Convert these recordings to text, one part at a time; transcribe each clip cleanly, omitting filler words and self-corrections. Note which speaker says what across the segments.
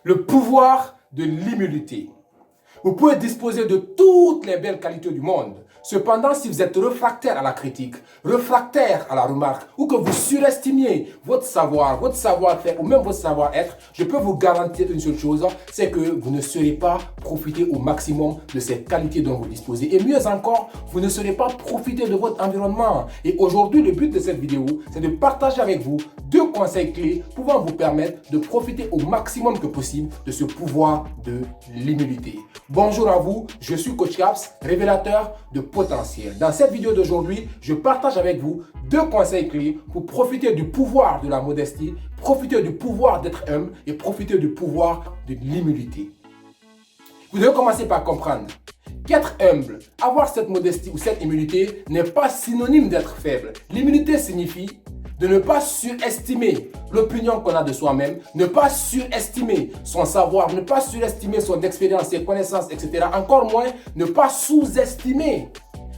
Speaker 1: Le pouvoir de l'humilité. Vous pouvez disposer de toutes les belles qualités du monde. Cependant, si vous êtes réfractaire à la critique, réfractaire à la remarque, ou que vous surestimiez votre savoir-faire ou même votre savoir-être, je peux vous garantir une seule chose, c'est que vous ne saurez pas profiter au maximum de ces qualités dont vous disposez. Et mieux encore, vous ne saurez pas profiter de votre environnement. Et aujourd'hui, le but de cette vidéo, c'est de partager avec vous 2 conseils clés pouvant vous permettre de profiter au maximum que possible de ce pouvoir de l'humilité. Bonjour à vous, je suis Coach Caps, révélateur de potentiel. Dans cette vidéo d'aujourd'hui, je partage avec vous 2 conseils clés pour profiter du pouvoir de la modestie, profiter du pouvoir d'être humble et profiter du pouvoir de l'humilité. Vous devez commencer par comprendre qu'être humble, avoir cette modestie ou cette humilité n'est pas synonyme d'être faible. L'humilité signifie de ne pas surestimer l'opinion qu'on a de soi-même, ne pas surestimer son savoir, ne pas surestimer son expérience, ses connaissances, etc. Encore moins, ne pas sous-estimer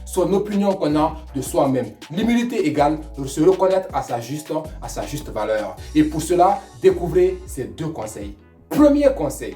Speaker 1: son opinion qu'on a de soi-même. L'humilité égale se reconnaître à sa juste valeur. Et pour cela, découvrez ces 2 conseils. Premier conseil,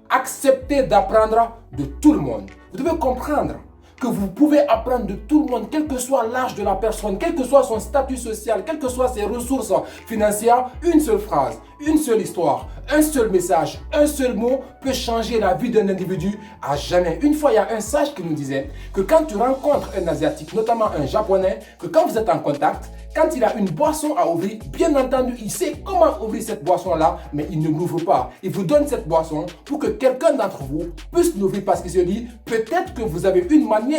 Speaker 1: acceptez d'apprendre de tout le monde. Vous devez comprendre que vous pouvez apprendre de tout le monde, quel que soit l'âge de la personne, quel que soit son statut social, quelles que soient ses ressources financières. Une seule phrase, une seule histoire, un seul message, un seul mot peut changer la vie d'un individu à jamais. Une fois, il y a un sage qui nous disait que quand tu rencontres un Asiatique, notamment un Japonais, que quand vous êtes en contact, quand il a une boisson à ouvrir, bien entendu, il sait comment ouvrir cette boisson-là, mais il ne l'ouvre pas. Il vous donne cette boisson pour que quelqu'un d'entre vous puisse l'ouvrir parce qu'il se dit, peut-être que vous avez une manière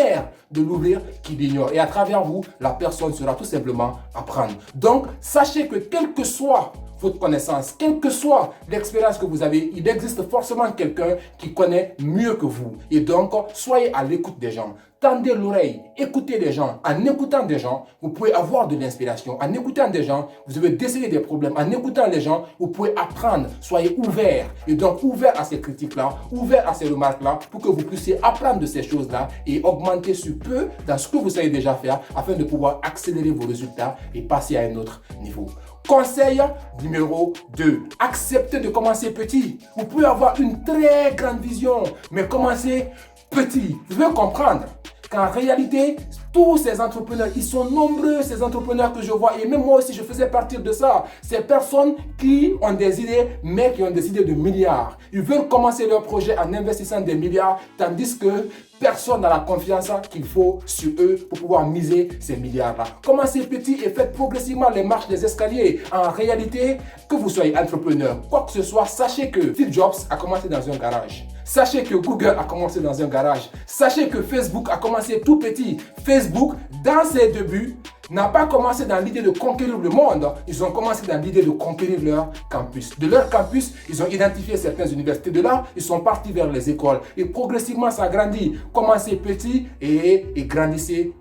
Speaker 1: de l'ouvrir qu'il ignore. Et à travers vous, la personne sera tout simplement apprendre. Donc, sachez que quel que soit votre connaissance, quelle que soit l'expérience que vous avez, il existe forcément quelqu'un qui connaît mieux que vous. Et donc, soyez à l'écoute des gens. Tendez l'oreille, écoutez les gens. En écoutant des gens, vous pouvez avoir de l'inspiration. En écoutant des gens, vous devez déceler des problèmes. En écoutant les gens, vous pouvez apprendre. Soyez ouverts. Et donc, ouverts à ces critiques-là, ouverts à ces remarques-là, pour que vous puissiez apprendre de ces choses-là et augmenter ce peu dans ce que vous savez déjà faire afin de pouvoir accélérer vos résultats et passer à un autre niveau. Conseil numéro 2. Acceptez de commencer petit. Vous pouvez avoir une très grande vision, mais commencez petit. Vous devez comprendre qu'en réalité, tous ces entrepreneurs, ils sont nombreux, ces entrepreneurs que je vois, et même moi aussi, je faisais partie de ça. Ces personnes qui ont des idées, mais qui ont des idées de milliards. Ils veulent commencer leur projet en investissant des milliards, tandis que personne n'a la confiance qu'il faut sur eux pour pouvoir miser ces milliards-là. Commencez petit et faites progressivement les marches des escaliers. En réalité, que vous soyez entrepreneur, quoi que ce soit, sachez que Steve Jobs a commencé dans un garage. Sachez que Google a commencé dans un garage. Sachez que Facebook a commencé tout petit. Facebook, dans ses débuts, n'a pas commencé dans l'idée de conquérir le monde. Ils ont commencé dans l'idée de conquérir leur campus. De leur campus, ils ont identifié certaines universités. De là, ils sont partis vers les écoles. Et progressivement, ça grandit. Commencez petit et grandissez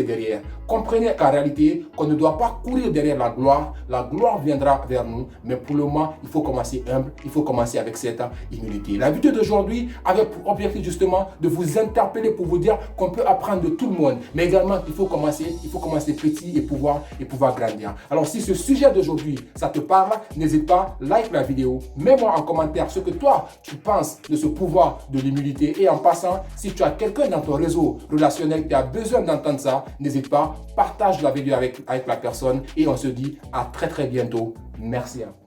Speaker 1: derrière. Comprenez qu'en réalité, qu'on ne doit pas courir derrière la gloire. La gloire viendra vers nous. Mais pour le moment, il faut commencer humble. Il faut commencer avec cette humilité. La vidéo d'aujourd'hui avait pour objectif justement de vous interpeller pour vous dire qu'on peut apprendre de tout le monde. Mais également qu'il faut commencer petit et pouvoir grandir. Alors si ce sujet d'aujourd'hui, ça te parle, n'hésite pas, like la vidéo, mets-moi en commentaire ce que toi, tu penses de ce pouvoir de l'humilité. Et en passant, si tu as quelqu'un dans ton réseau relationnel qui a besoin d'entendre ça, n'hésite pas, partage la vidéo avec la personne et on se dit à très bientôt. Merci à vous.